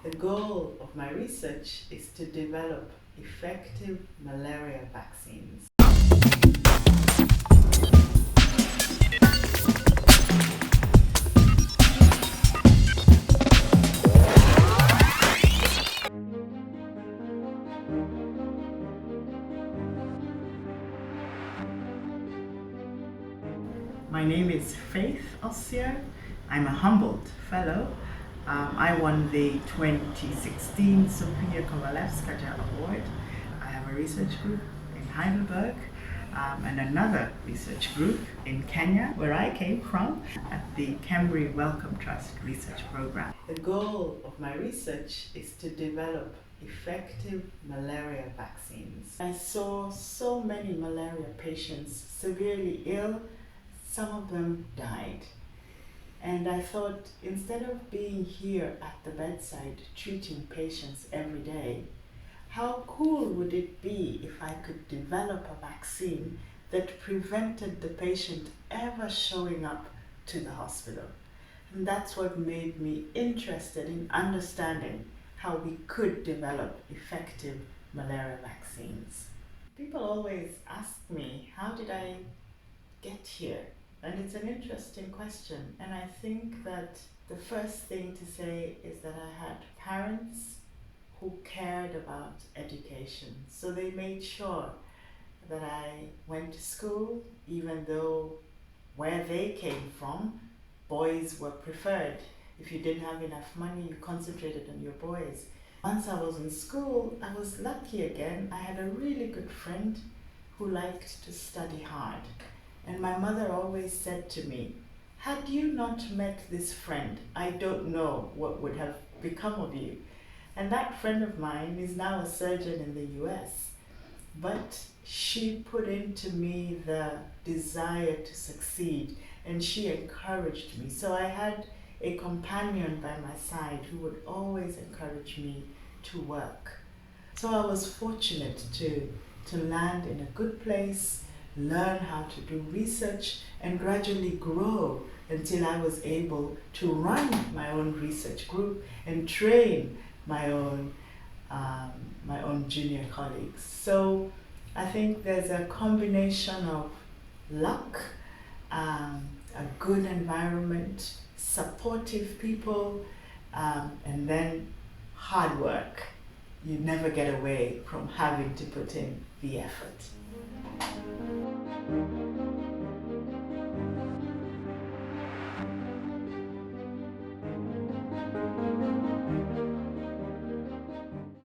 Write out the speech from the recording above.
The goal of my research is to develop effective malaria vaccines. My name is Faith Osir. I'm a Humboldt Fellow. I won the 2016 Sofia Kovalevskaja Award. I have a research group in Heidelberg and another research group in Kenya, where I came from, at the Kembury Wellcome Trust Research Program. The goal of my research is to develop effective malaria vaccines. I saw so many malaria patients severely ill. Some of them died. And I thought, instead of being here at the bedside treating patients every day, how cool would it be if I could develop a vaccine that prevented the patient ever showing up to the hospital? And that's what made me interested in understanding how we could develop effective malaria vaccines. People always ask me, how did I get here? And it's an interesting question. And I think that the first thing to say is that I had parents who cared about education. So they made sure that I went to school, even though where they came from, boys were preferred. If you didn't have enough money, you concentrated on your boys. Once I was in school, I was lucky again. I had a really good friend who liked to study hard. And my mother always said to me, had you not met this friend, I don't know what would have become of you. And that friend of mine is now a surgeon in the US. But she put into me the desire to succeed, and she encouraged me. So I had a companion by my side who would always encourage me to work. So I was fortunate to land in a good place, learn how to do research, and gradually grow until I was able to run my own research group and train my own junior colleagues. So I think there's a combination of luck, a good environment, supportive people, and then hard work. You never get away from having to put in the effort.